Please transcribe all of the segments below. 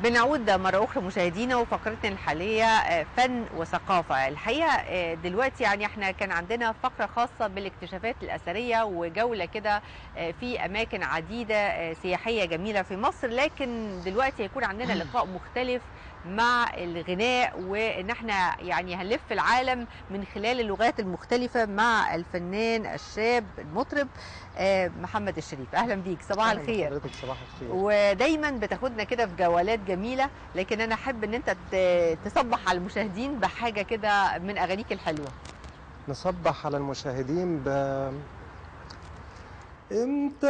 بنعود مرة أخرى مشاهدينا وفقرتنا الحالية فن وثقافة. الحقيقة دلوقتي يعني احنا كان عندنا فقرة خاصة بالاكتشافات الأثرية وجولة كده في أماكن عديدة سياحية جميلة في مصر، لكن دلوقتي هيكون عندنا لقاء مختلف مع الغناء، وإن احنا يعني هنلف العالم من خلال اللغات المختلفة مع الفنان الشاب المطرب محمد الشريف. أهلا بيك، صباح اهلا الخير. بحضرتك، صباح الخير. ودايما بتاخدنا كده في جولات جميله، لكن انا احب ان انت تصبح على المشاهدين بحاجه كده من اغانيك الحلوه. نصبح على المشاهدين امتى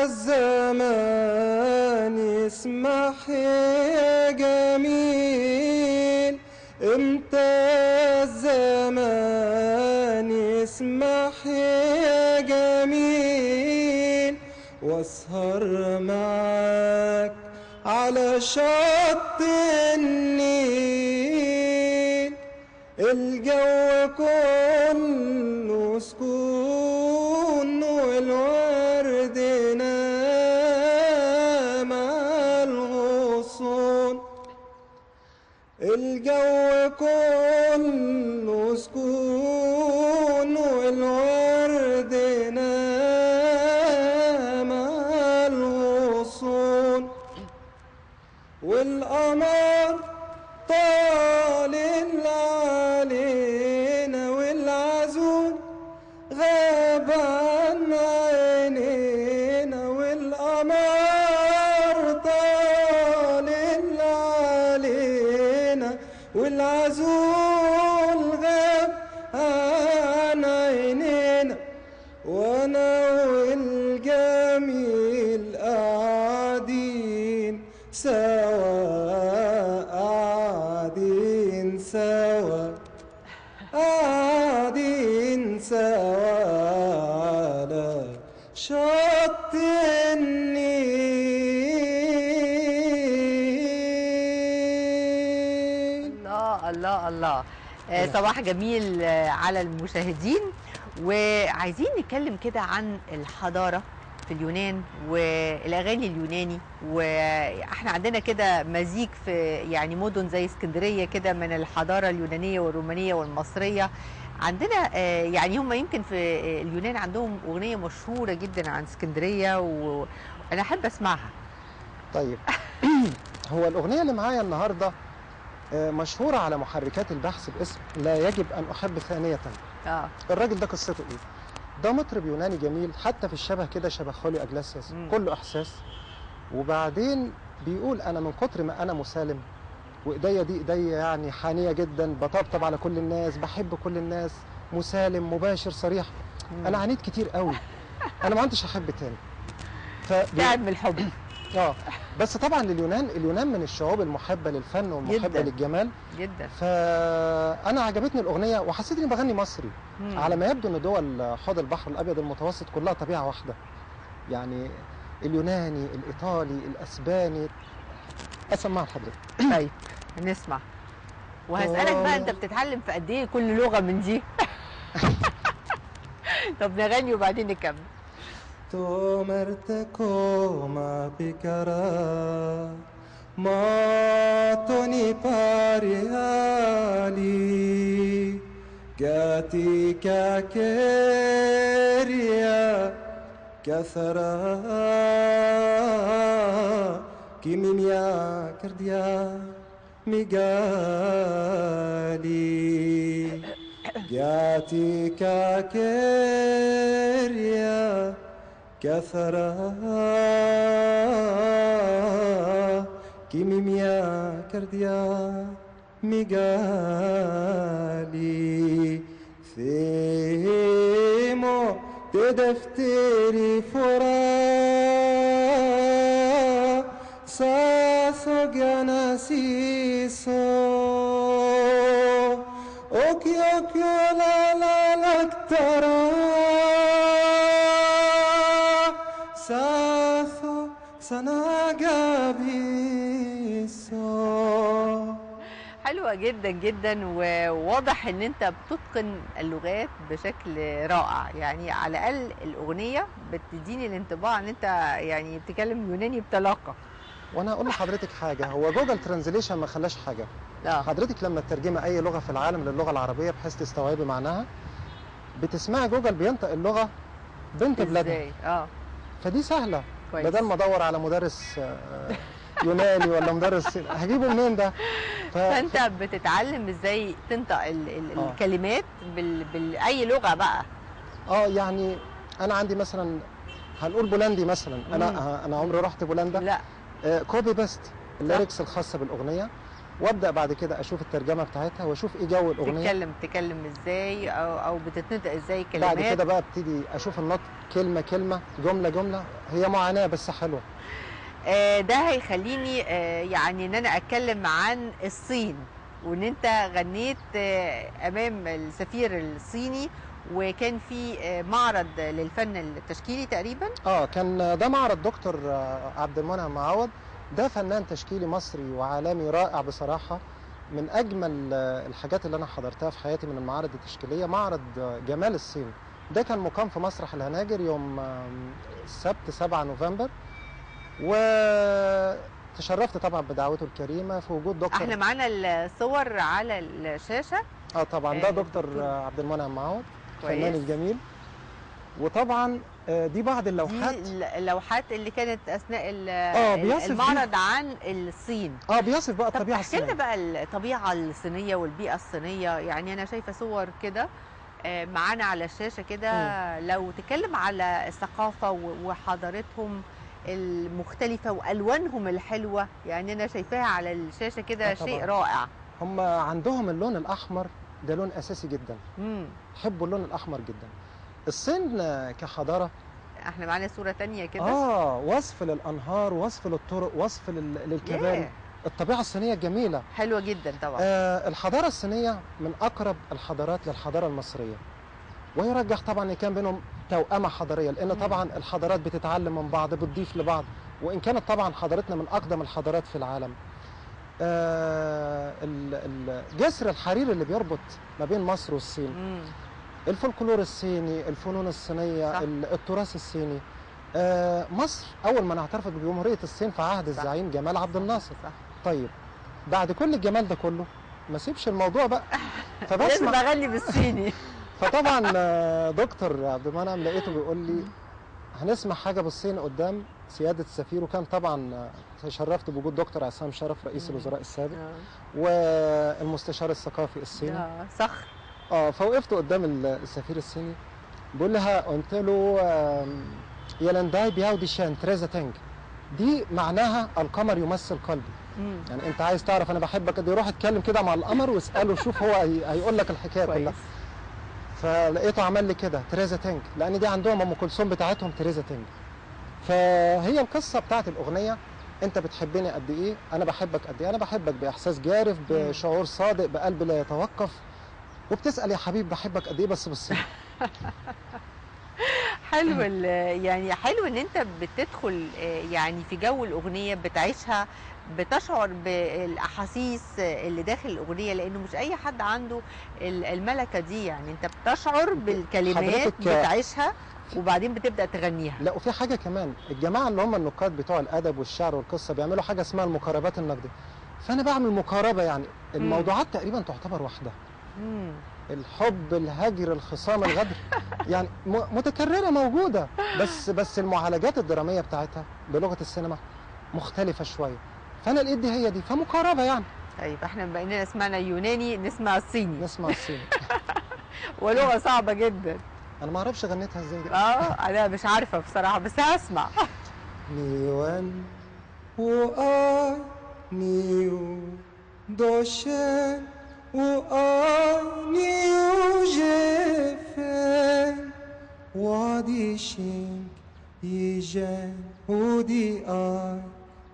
الزمان يسمح يا جميل، امتى الزمان يسمح يا جميل، واسهر معاك على شط النيل، الجو كله سكون والورد نام على الغصون، الجو كله سكون والورد نام على الغصون، والقمر طالع علينا والعزول غاب عن عينينا، والقمر طالع علينا والعزول غاب عن عينينا، وانا والجميل قاعدين سوا، قاعدين سوا، قاعدين سوا على شط النيل. الله الله الله. صباح جميل على المشاهدين. وعايزين نتكلم كده عن الحضاره في اليونان والاغاني اليوناني، واحنا عندنا كده مزيج في يعني مدن زي اسكندريه كده من الحضاره اليونانيه والرومانيه والمصريه. عندنا يعني هم يمكن في اليونان عندهم اغنيه مشهوره جدا عن اسكندريه، وانا احب اسمعها. طيب هو الأغنية اللي معايا النهاردة مشهورة على محركات البحث باسم لا يجب أن أحب ثانية. الراجل ده قصته إيه؟ ده مطرب يوناني جميل، حتى في الشبه كده شبه خوليو أجلاسياس، كله إحساس. وبعدين بيقول أنا من كتر ما أنا مسالم وإيديا دي إيديا يعني حانية جدا، بطبطب على كل الناس، بحب كل الناس، مسالم مباشر صريح، أنا عانيت كتير قوي، أنا ما عدتش أحب تاني. تعب من الحب. بس طبعا اليونان من الشعوب المحبه للفن والمحبه للجمال جدا. فانا عجبتني الاغنيه وحسيت اني بغني مصري. على ما يبدو ان دول حوض البحر الابيض المتوسط كلها طبيعه واحده، يعني اليوناني، الايطالي، الاسباني. اسمع لحضرتك. طيب نسمع، وهسالك بقى انت بتتعلم في قد ايه كل لغه من دي؟ طب نغني وبعدين نكمل. Tomerte coma picara, ma toni pariali, gati kakeria, kathara, kimimia kardia, migali, gati kakeria, كثرة كيميميا كرديا ميغالي ثيمو تدفتري فرا ساسو جاناسيسو اوكي اوكي لا لا لا كترا ساثو سناجابيسو. حلوة جدا جدا، وواضح ان انت بتتقن اللغات بشكل رائع. يعني على الاقل الاغنية بتديني الانطباع ان انت يعني بتتكلم يوناني بطلاقة. وانا هقول لحضرتك حاجه، هو جوجل ترانزليشن ما خلاش حاجه. حضرتك لما تترجمي اي لغه في العالم للغه العربيه بحيث تستوعبي معناها، بتسمعي جوجل بينطق اللغه بنت بلادها. فدي سهله. بدل ما ادور على مدرس يوناني ولا مدرس هجيبه منين ده؟ فانت بتتعلم ازاي تنطق الكلمات باي لغه بقى. يعني انا عندي مثلا هنقول بولندي مثلا. انا عمري رحت بولندا؟ لا. كوبي بيست الليركس الخاصه بالاغنيه، وابدا بعد كده اشوف الترجمه بتاعتها واشوف ايه جو الاغنيه. تتكلم ازاي او بتتنطق ازاي كلمات. بعد كده بقى ابتدي اشوف النطق كلمه كلمه جمله جمله. هي معاناه بس حلوه. ده هيخليني يعني ان انا اتكلم عن الصين، وان انت غنيت امام السفير الصيني، وكان في معرض للفن التشكيلي تقريبا. كان ده معرض دكتور عبد المنعم معوض. ده فنان تشكيلي مصري وعالمي رائع بصراحه، من اجمل الحاجات اللي انا حضرتها في حياتي من المعارض التشكيليه. معرض جمال الصين ده كان مقام في مسرح الهناجر يوم السبت 7 نوفمبر، وتشرفت طبعا بدعوته الكريمه في وجود دكتور. احنا معانا الصور على الشاشه. طبعا ده دكتور عبد المنعم معوض الفنان الجميل. وطبعا دي بعض اللوحات. دي اللوحات اللي كانت اثناء المعرض عن الصين. بيصف بقى الطبيعه الصينيه. احكي لنا بقى الطبيعه الصينيه والبيئه الصينيه. يعني انا شايفه صور كده معانا على الشاشه كده. لو تتكلم على الثقافه وحضارتهم المختلفه والوانهم الحلوه، يعني انا شايفاها على الشاشه كده شيء رائع. هم عندهم اللون الاحمر ده لون اساسي جدا. يحبوا اللون الاحمر جدا. الصين كحضاره. احنا معانا صوره ثانيه كده. وصف للانهار، وصف للطرق، وصف للكباري. الطبيعه الصينيه جميله حلوه جدا طبعا. الحضاره الصينيه من اقرب الحضارات للحضاره المصريه، ويرجح طبعا ان كان بينهم توأمه حضاريه، لان طبعا الحضارات بتتعلم من بعض، بتضيف لبعض، وان كانت طبعا حضارتنا من اقدم الحضارات في العالم. الجسر الحريري اللي بيربط ما بين مصر والصين، الفولكلور الصيني، الفنون الصينيه، صح. التراث الصيني. مصر اول ما اعترفت بجمهوريه الصين في عهد الزعيم جمال عبد الناصر. صح. طيب بعد كل الجمال ده كله ما سيبش الموضوع بقى، فبسمع لازم اغني بالصيني. فطبعا دكتور عبد المنعم لقيته بيقول لي هنسمع حاجه بالصيني قدام سياده السفير، وكان طبعا تشرفت بوجود دكتور عصام شرف رئيس الوزراء السابق والمستشار الثقافي الصيني صخر. فوقفت قدام السفير الصيني بقول لها، قلت له يلانداي بياو دي شان تريزا تانج. دي معناها القمر يمثل قلبي. يعني انت عايز تعرف انا بحبك قد ايه، روح اتكلم كده مع القمر واساله شوف هو هيقول لك الحكايه كلها. فلقيته عمل لي كده تريزا تانج، لان دي عندهم ام كلثوم بتاعتهم تريزا تانج. فهي القصه بتاعت الاغنيه، انت بتحبني قد ايه، انا بحبك قد ايه. انا بحبك باحساس جارف، بشعور صادق، بقلب لا يتوقف. وبتسال يا حبيبي بحبك قد ايه بس بالصيني. حلو. يعني حلو ان انت بتدخل يعني في جو الاغنيه، بتعيشها، بتشعر بالاحاسيس اللي داخل الاغنيه، لانه مش اي حد عنده الملكه دي. يعني انت بتشعر بالكلمات، بتعيشها وبعدين بتبدا تغنيها. لا، وفي حاجه كمان، الجماعه اللي هم النقاد بتوع الادب والشعر والقصه بيعملوا حاجه اسمها المقاربات النقديه. فانا بعمل مقاربه، يعني الموضوعات تقريبا تعتبر واحده. الحب، الهجر، الخصام، الغدر، يعني متكرره موجوده، بس المعالجات الدراميه بتاعتها بلغه السينما مختلفه شويه. فانا لقيت دي هي دي، فمقاربه يعني. طيب احنا بقينا سمعنا يوناني، نسمع الصيني. نسمع الصيني. ولغه صعبه جدا. انا ما اعرفش غنيتها ازاي دي. انا مش عارفه بصراحه، بس هسمع. نيوان وآي نيو دوشن وآي نيو جيفن وادي شينك يجان ودي آي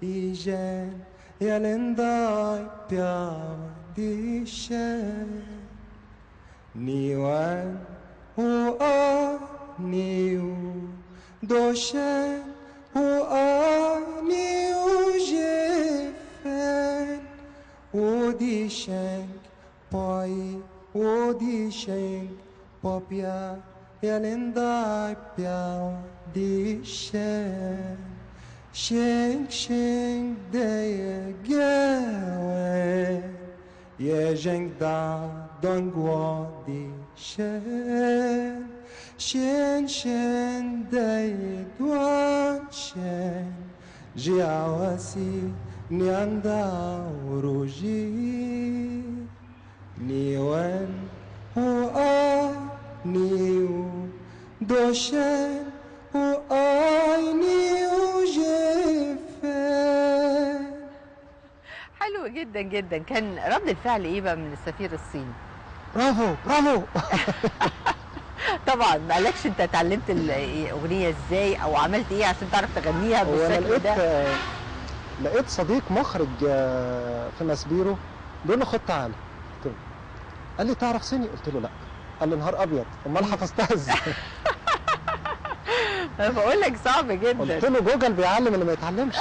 يجان يلنداي بياو دي شان نيوان وآي نيو دوشن وآي نيو جيفن ودي شانك باي ودي شانك بابيا يلنداي بياو دي شان شنك شنك دايا جاوي يا جنك دا دونغوا دي شن شن شن دايا دوان شن جي عواسي نيان دا وروجي نيوان هو نيو دوشن هو نيو جفن. حلو جدا جدا. كان رد الفعل ايه بقى من السفير الصيني؟ برافو برافو. طبعا ما قالكش انت اتعلمت الاغنيه ازاي او عملت ايه عشان تعرف تغنيها بالشكل ده؟ لقيت صديق مخرج في ماسبيرو بيقول له خد تعالى. قلت له، قال لي تعرف صيني؟ قلت له لا. قال لي نهار ابيض، امال حفظتها ازاي؟ انا بقول لك صعب جدا. قلت له جوجل بيعلم اللي ما يتعلمش.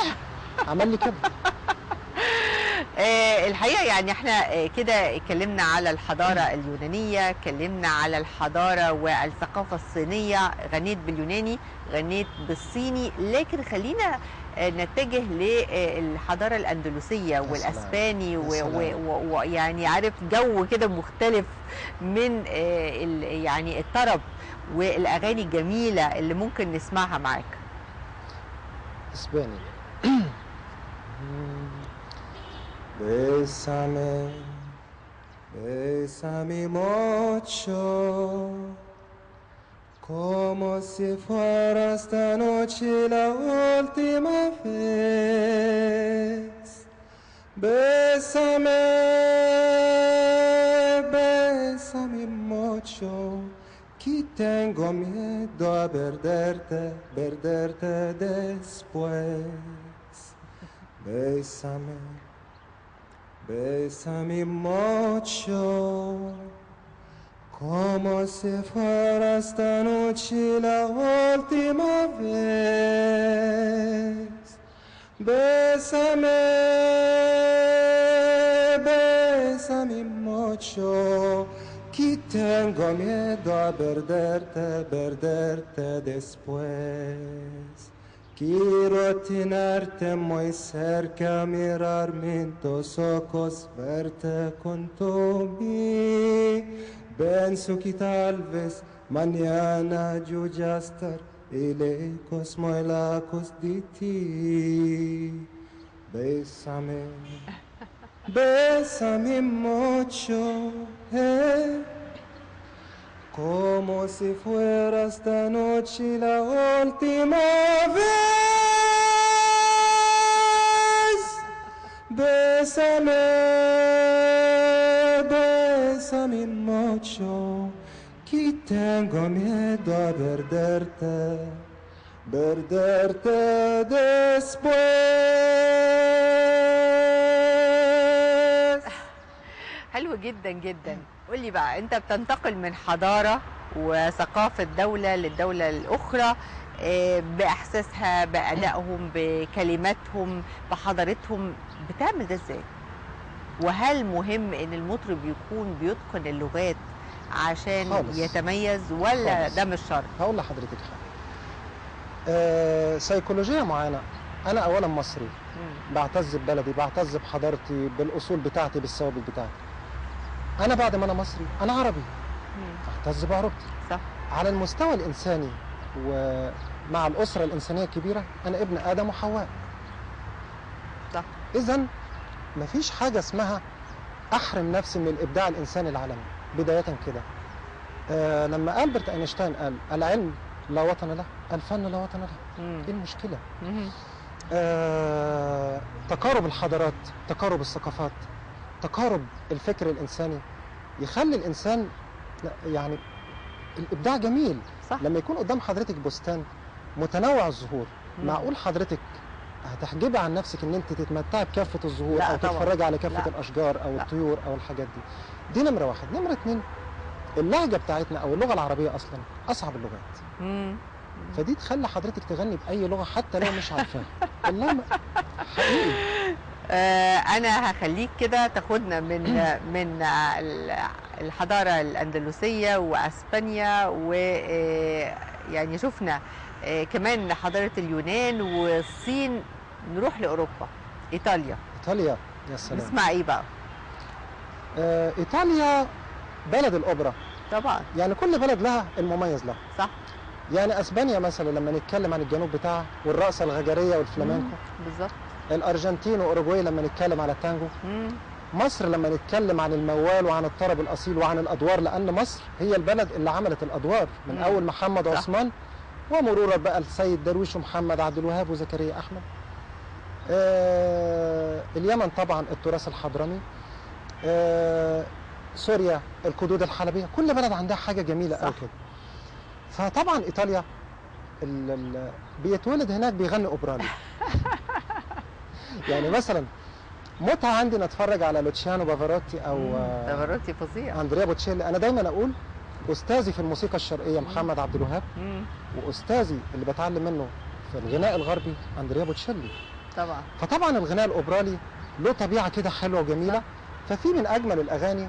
عمل لي كده. الحقيقه يعني احنا كده اتكلمنا على الحضاره اليونانيه، اتكلمنا على الحضاره والثقافه الصينيه، غنيت باليوناني، غنيت بالصيني، لكن خلينا نتجه للحضاره الاندلسيه والاسباني، ويعني عارف جو كده مختلف من يعني الطرب والاغاني الجميله اللي ممكن نسمعها معاك. اسباني. Bésame, bésame mucho, como si fuera esta noche la última vez. Bésame, bésame mucho, que tengo miedo a perderte, perderte después. Bésame. Bésame mucho, como si fuera esta noche la última vez. Bésame, bésame mucho, que tengo miedo a perderte, perderte después. Quiero tenerte muy cerca, mirarme en tus ojos, verte junto a mí. Pienso que tal vez mañana yo ya estaré lejos, muy lejos de ti. Bésame, bésame mucho, como si fuera esta noche la última vez. Bésame, bésame mucho, que tengo miedo a perderte, perderte después. حلو جدا جدا. قولي بقى، انت بتنتقل من حضاره وثقافه دوله للدوله الاخرى باحساسها، بادائهم، بكلماتهم، بحضارتهم، بتعمل ده ازاي؟ وهل مهم ان المطرب يكون بيتقن اللغات عشان خالص يتميز، ولا خالص ده مش شرط؟ هقول لحضرتك حاجه. سيكولوجيه معينه. انا اولا مصري، بعتز ببلدي، بعتز بحضارتي، بالاصول بتاعتي، بالثوابت بتاعتي. انا بعد ما انا مصري انا عربي، اعتز بعربتي. صح. على المستوى الانساني ومع الاسره الانسانيه الكبيره، انا ابن ادم وحواء. صح. اذا مفيش حاجه اسمها احرم نفسي من الابداع الانساني العالمي. بدايه كده لما ألبرت اينشتاين قال العلم لا وطن له، الفن لا وطن له. ايه المشكله؟ تقارب الحضارات، تقارب الثقافات، تقارب الفكر الانساني يخلي الانسان يعني الابداع جميل. صح. لما يكون قدام حضرتك بستان متنوع الزهور، معقول حضرتك هتحجبي عن نفسك ان انت تتمتعي بكافه الزهور او تتفرجي على كافه الاشجار او الطيور او الحاجات دي نمره واحد. نمره اتنين، اللهجه بتاعتنا او اللغه العربيه اصلا اصعب اللغات. فدي تخلي حضرتك تغني باي لغه حتى لو مش عارفاها. والله حقيقي. انا هخليك كده تاخدنا من الحضاره الاندلسيه واسبانيا، ويعني شفنا كمان حضاره اليونان والصين، نروح لاوروبا، ايطاليا. ايطاليا يا سلام. نسمع ايه بقى؟ ايطاليا بلد الاوبرا طبعا. يعني كل بلد لها المميز لها. صح. يعني اسبانيا مثلا لما نتكلم عن الجنوب بتاعها والرقصه الغجريه والفلامنكو. بالظبط. الارجنتين واوروجواي لما نتكلم على التانجو. مصر لما نتكلم عن الموال وعن الطرب الاصيل وعن الادوار، لان مصر هي البلد اللي عملت الادوار من اول محمد عثمان ومرورا بقى السيد درويش ومحمد عبد الوهاب وزكريا احمد. اليمن طبعا التراث الحضرمي. سوريا القدود الحلبيه، كل بلد عندها حاجه جميله قوي كده. فطبعا ايطاليا بيتولد هناك بيغني اوبرالي. يعني مثلا متعه عندي نتفرج على لوتشيانو بافاروتي او بافاروتي فظيع، اندريا بوتشيلي. انا دايما اقول استاذي في الموسيقى الشرقيه محمد عبد الوهاب، واستاذي اللي بتعلم منه في الغناء الغربي اندريا بوتشيلي. طبعا. فطبعا الغناء الاوبرالي له طبيعه كده حلوه وجميله. ففي من اجمل الاغاني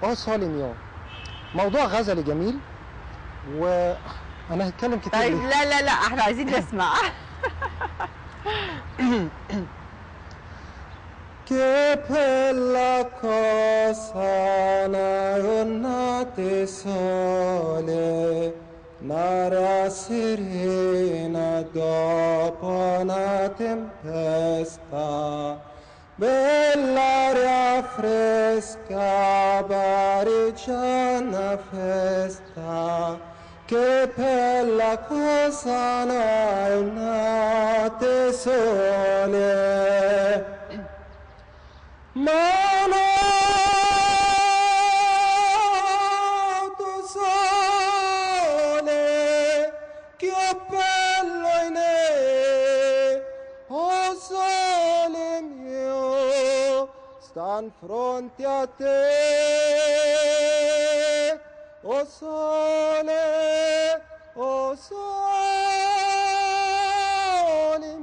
او سولي ميو، موضوع غزلي جميل. وانا هتكلم كتير. طيب لا احنا عايزين نسمع. Che bella cosa una giornata sole, un'aria serena dopo una tempesta, bell'aria fresca, pariggiana festa, che bella cosa una giornata sole. Mano sole, che bello in oh sole mio, stan fronte a te, oh sole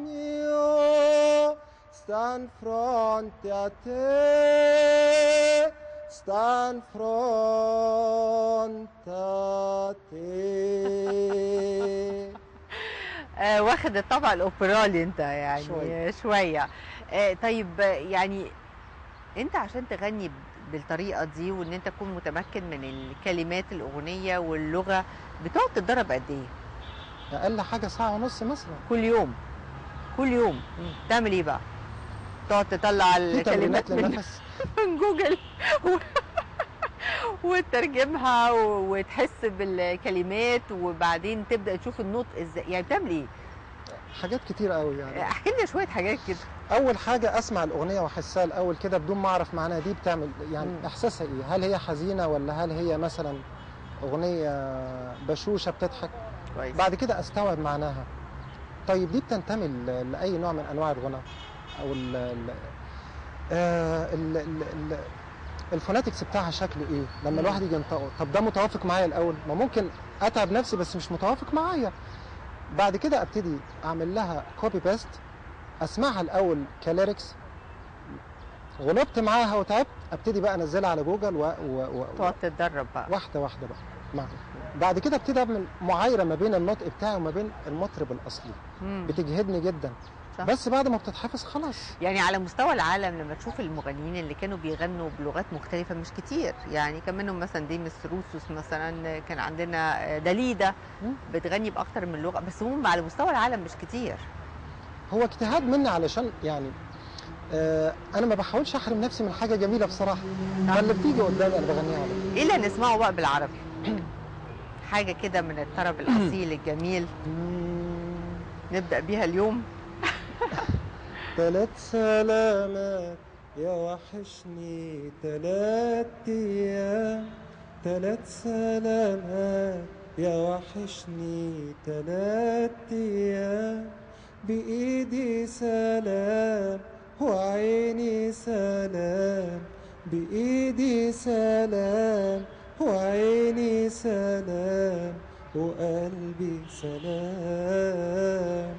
mio, stan fronte a te, stan fronte a te. واخد الطبع الاوبرالي انت يعني شويه. طيب يعني انت عشان تغني بالطريقه دي وان انت تكون متمكن من الكلمات الاغنيه واللغه، بتقعد تتدرب قد ايه؟ اقل حاجه ساعه ونص مثلا. كل يوم؟ كل يوم تعمل ايه بقى؟ تقعد تطلع الكلمات من جوجل وتترجمها وتحس بالكلمات وبعدين تبدا تشوف النطق ازاي، يعني بتعمل ايه؟ حاجات كتير قوي يعني. احكي لنا شويه حاجات كده. اول حاجه اسمع الاغنيه واحسها الاول كده بدون ما اعرف معناها، دي بتعمل يعني احساسها ايه؟ هل هي حزينه ولا هل هي مثلا اغنيه بشوشه بتضحك؟ كويس. بعد كده استوعب معناها. طيب دي بتنتمي لاي نوع من انواع الغنى او الفوناتكس بتاعها شكله ايه لما الواحد يجي ينطقه؟ طب ده متوافق معايا الاول؟ ما ممكن اتعب نفسي بس مش متوافق معايا. بعد كده ابتدي اعمل لها كوبي بيست، اسمعها الاول كليركس، غلبت معاها وتعبت، ابتدي بقى انزلها على جوجل تقعد تتدرب بقى واحده واحده بقى. بعد كده ابتدي اعمل معايره ما بين النطق بتاعي وما بين المطرب الاصلي. بتجهدني جدا. صح. بس بعد ما بتتحفظ خلاص. يعني على مستوى العالم لما تشوف المغنيين اللي كانوا بيغنوا بلغات مختلفة مش كتير، يعني كان منهم مثلا ديمس روسوس مثلا، كان عندنا داليدا بتغني بأكتر من لغة، بس هم على مستوى العالم مش كتير. هو اجتهاد مني علشان يعني انا ما بحاولش احرم نفسي من حاجة جميلة بصراحة. فاللي بتيجي قدامي انا بغنيها على طول. ايه اللي هنسمعه بقى بالعربي؟ حاجة كده من الطرب الأصيل الجميل نبدأ بيها اليوم. 3 سلامات يا وحشني 3 أيام، 3 سلامات يا وحشني 3 أيام، بإيدي سلام وعيني سلام، بإيدي سلام وعيني سلام وقلبي سلام.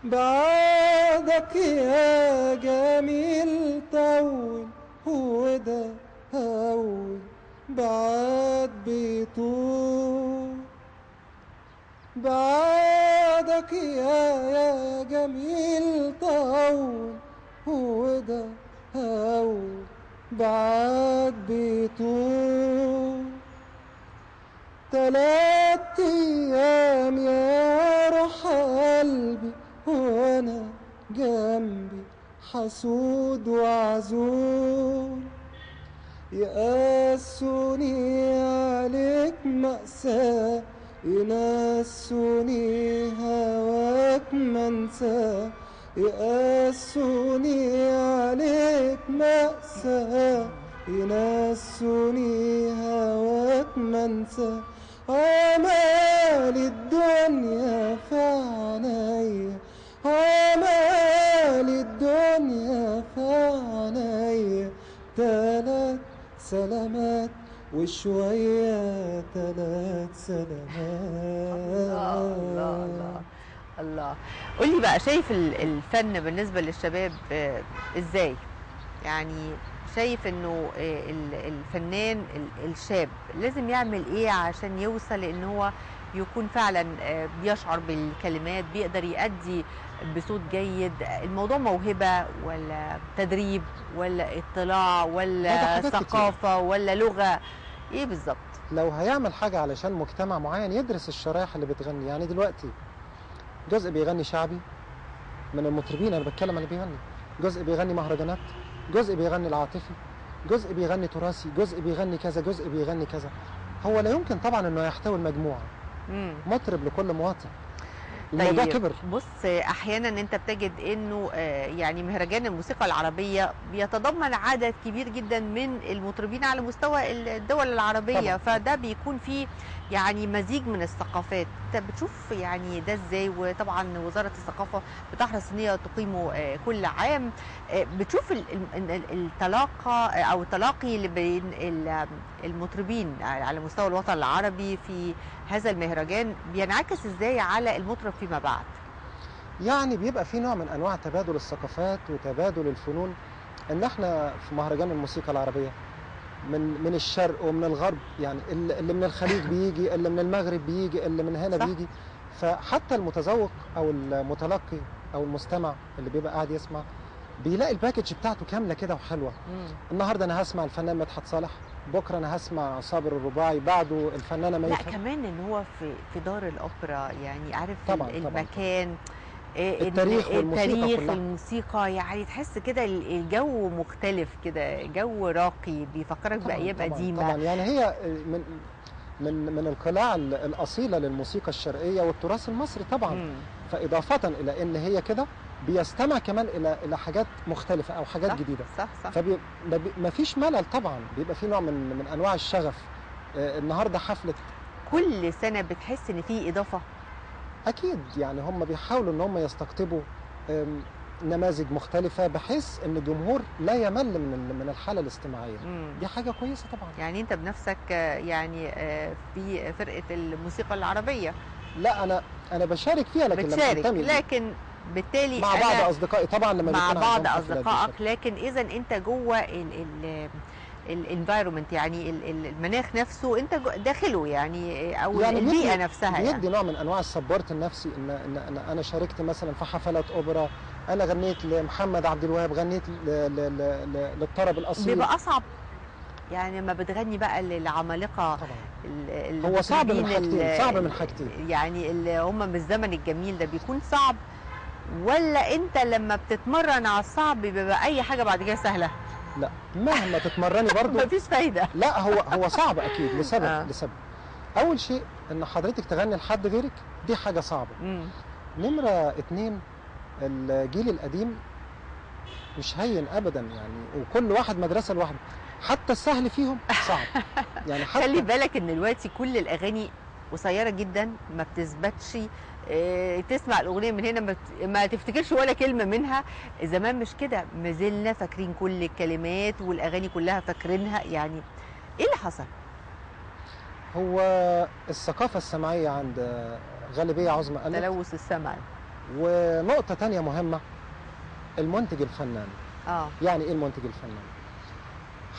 بعدك يا جميل طول وده هول، بعد بيطول بعدك يا جميل طول، وده هول بعد بيطول. 3 أيام يا روح قلبي وانا جنبي حسود وعزول. يقاسوني عليك مأساة، ينسوني هواك منساه. يقاسوني عليك مأساة، ينسوني هواك منساه. عمال الدنيا في عينيا، عمال الدنيا في عينيا. 3 سلامات وشوية 3 سلامات. الله الله الله. قولي بقى، شايف الفن بالنسبة للشباب ازاي؟ يعني شايف انه الفنان الشاب لازم يعمل ايه عشان يوصل ان هو يكون فعلا بيشعر بالكلمات، بيقدر يأدي بصوت جيد؟ الموضوع موهبة ولا تدريب ولا اطلاع ولا ثقافة ولا لغة؟ ايه بالظبط؟ لو هيعمل حاجة علشان مجتمع معين يدرس الشرايح اللي بتغني. يعني دلوقتي جزء بيغني شعبي من المطربين، انا بتكلم على اللي بيغني، جزء بيغني مهرجانات، جزء بيغني العاطفي، جزء بيغني تراثي، جزء بيغني كذا، جزء بيغني كذا. هو لا يمكن طبعا انه يحتوي المجموعة. مطرب لكل مواطن. الموضوع طيب كبر. بص، احيانا انت بتجد انه يعني مهرجان الموسيقى العربيه بيتضمن عدد كبير جدا من المطربين على مستوى الدول العربيه طبعا. فده بيكون فيه يعني مزيج من الثقافات. انت بتشوف يعني ده ازاي؟ وطبعا وزاره الثقافه بتحرص ان هي تقيمه كل عام. بتشوف التلاقى او التلاقي اللي بين المطربين على مستوى الوطن العربي في هذا المهرجان بينعكس ازاي على المطرب فيما بعد؟ يعني بيبقى في نوع من انواع تبادل الثقافات وتبادل الفنون. ان احنا في مهرجان الموسيقى العربيه من الشرق ومن الغرب، يعني اللي من الخليج بيجي، اللي من المغرب بيجي، اللي من هنا صح. بيجي. فحتى المتذوق او المتلقي او المستمع اللي بيبقى قاعد يسمع بيلاقي الباكج بتاعته كامله كده وحلوه. النهارده انا هسمع الفنان مدحت صالح، بكره انا هسمع صابر الرباعي، بعده الفنانه مي. لا كمان ان هو في دار الاوبرا، يعني عارف طبعًا المكان طبعًا. التاريخ والموسيقى كلها. الموسيقى يعني تحس كده الجو مختلف كده، جو راقي بيفكرك بايام قديمه. طبعا يعني هي من القلاع الاصيله للموسيقى الشرقيه والتراث المصري طبعا. فاضافه الى ان هي كده بيستمع كمان الى حاجات مختلفه او حاجات صح جديده. صح. ما فيش ملل طبعا، بيبقى في نوع من انواع الشغف. النهارده حفله كل سنه بتحس ان في اضافه. اكيد، يعني هم بيحاولوا ان هم يستقطبوا نماذج مختلفة بحيث ان الجمهور لا يمل من الحالة الاستماعية. دي حاجة كويسة طبعا. يعني انت بنفسك يعني في فرقة الموسيقى العربية؟ لا انا بشارك فيها، لكن بتشارك لكن بالتالي مع بعض اصدقائي طبعا لما مع بعض اصدقائك، لكن اذا انت جوه الانفايرمنت، يعني المناخ نفسه انت داخله، يعني او يعني البيئه نفسها بيدي يعني نوع من انواع السبورت النفسي. ان انا شاركت مثلا في حفلات اوبرا، انا غنيت لمحمد عبد الوهاب، غنيت للطرب الاصيل. بيبقى اصعب يعني لما بتغني بقى للعمالقه طبعا. هو صعب من حاجتين، صعب من حاجتين، يعني اللي هم من الزمن الجميل ده بيكون صعب، ولا انت لما بتتمرن على الصعب بيبقى اي حاجه بعد كده سهله؟ لا، مهما تتمرني برضه مفيش فايده. لا، هو صعب اكيد لسبب. اول شيء ان حضرتك تغني لحد غيرك، دي حاجه صعبه. نمره 2، الجيل القديم مش هين ابدا يعني، وكل واحد مدرسه لوحده، حتى السهل فيهم صعب. يعني حتى خلي بالك ان دلوقتي كل الاغاني قصيره جدا، ما بتثبتش. تسمع الاغنيه من هنا ما تفتكرش ولا كلمه منها. زمان مش كده، ما زلنا فاكرين كل الكلمات والاغاني كلها فاكرينها. يعني ايه اللي حصل؟ هو الثقافه السمعيه عند غالبيه عظمى قلت، تلوث السمع. ونقطه تانية مهمه، المنتج الفنان. يعني ايه المنتج الفنان؟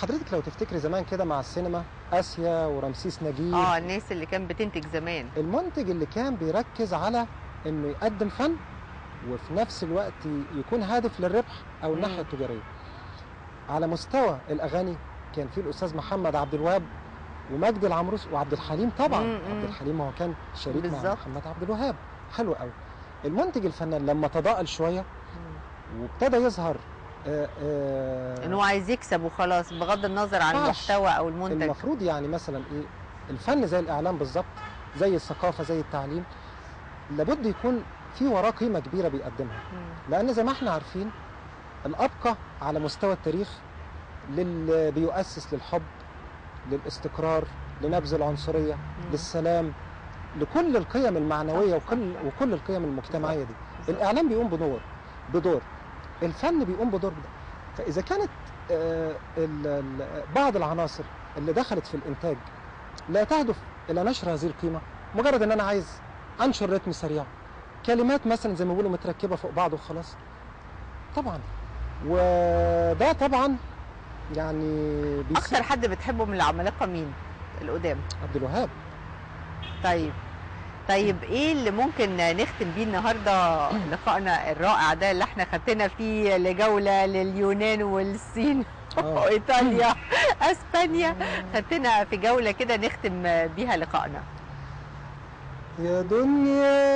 حضرتك لو تفتكري زمان كده مع السينما آسيا ورمسيس نجيب، الناس اللي كان بتنتج زمان، المنتج اللي كان بيركز على انه يقدم فن وفي نفس الوقت يكون هادف للربح او الناحيه التجاريه. على مستوى الاغاني كان في الاستاذ محمد عبد الوهاب ومجدي العمروس وعبد الحليم طبعا. عبد الحليم هو كان شريك مع محمد عبد الوهاب. حلو قوي. المنتج الفنان لما تضاءل شويه وابتدى يظهر ان هو عايز يكسب وخلاص بغض النظر عن المحتوى او المنتج. المفروض يعني مثلا ايه، الفن زي الاعلام بالظبط، زي الثقافه، زي التعليم، لابد يكون في وراه قيمه كبيره بيقدمها. لان زي ما احنا عارفين الابقى على مستوى التاريخ للي بيؤسس للحب، للاستقرار، لنبذ العنصريه، للسلام، لكل القيم المعنويه وكل القيم المجتمعيه دي. الاعلام بيقوم بدور، الفن بيقوم بدور ده. فاذا كانت بعض العناصر اللي دخلت في الانتاج لا تهدف الى نشر هذه القيمه، مجرد ان انا عايز انشر رتم سريع، كلمات مثلا زي ما بيقولوا متركبه فوق بعض وخلاص، طبعا وده طبعا يعني اكتر حد بتحبه من العمالقه مين القدام؟ عبد الوهاب. طيب ايه اللي ممكن نختم بيه النهارده لقائنا الرائع ده اللي احنا خدتنا فيه لجوله لليونان والصين وايطاليا اسبانيا، خدتنا في جوله كده نختم بيها لقائنا. يا دنيا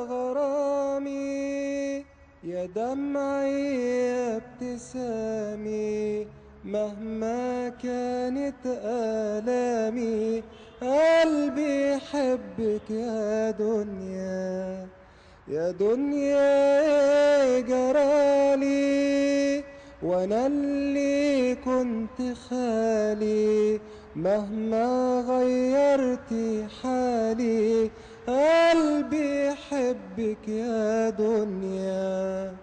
غرامي، يا دمعي، يا ابتسامي، مهما كانت آلامي قلبي يحبك يا دنيا. يا دنيا جرالي وانا اللي كنت خالي، مهما غيرتي حالي قلبي يحبك يا دنيا.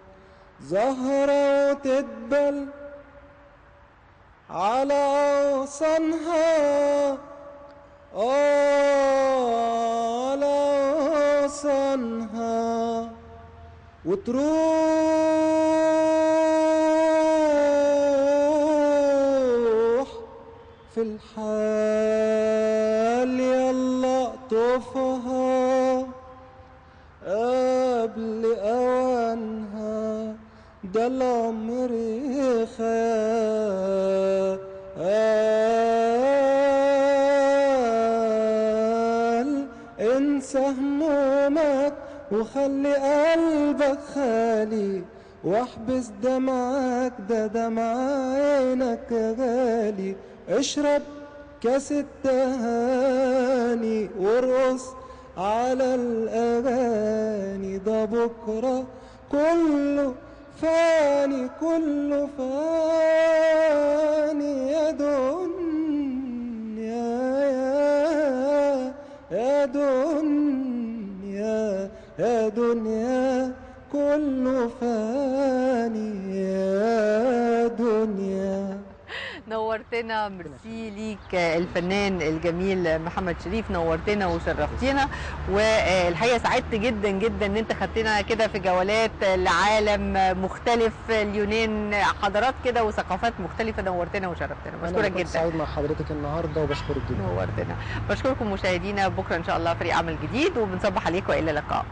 زهرة وتدبل على أغصانها، على أغصانها، وتروح في الحال يلا اقطفها قبل أوانها. ده العمر خيال، انسى همومك وخلي قلبك خالي، واحبس دمعك ده دمع عينك غالي. اشرب كاس التهاني وارقص على الأغاني، ده بكرة كله فاني كله فاني. يا دنيا يا دنيا يا دنيا كله فاني يا دنيا. نورتنا، ميرسي ليك الفنان الجميل محمد شريف، نورتنا وشرفتينا. والحقيقه سعدت جدا جدا ان انت خدتنا كده في جولات لعالم مختلف، اليونان، حضارات كده وثقافات مختلفه. نورتنا وشرفتنا، بشكرك جدا. سعيد مع حضرتك النهارده وبشكرك جدا. نورتنا. بشكركم مشاهدينا، بكره ان شاء الله فريق عمل جديد وبنصبح عليكم والى اللقاء.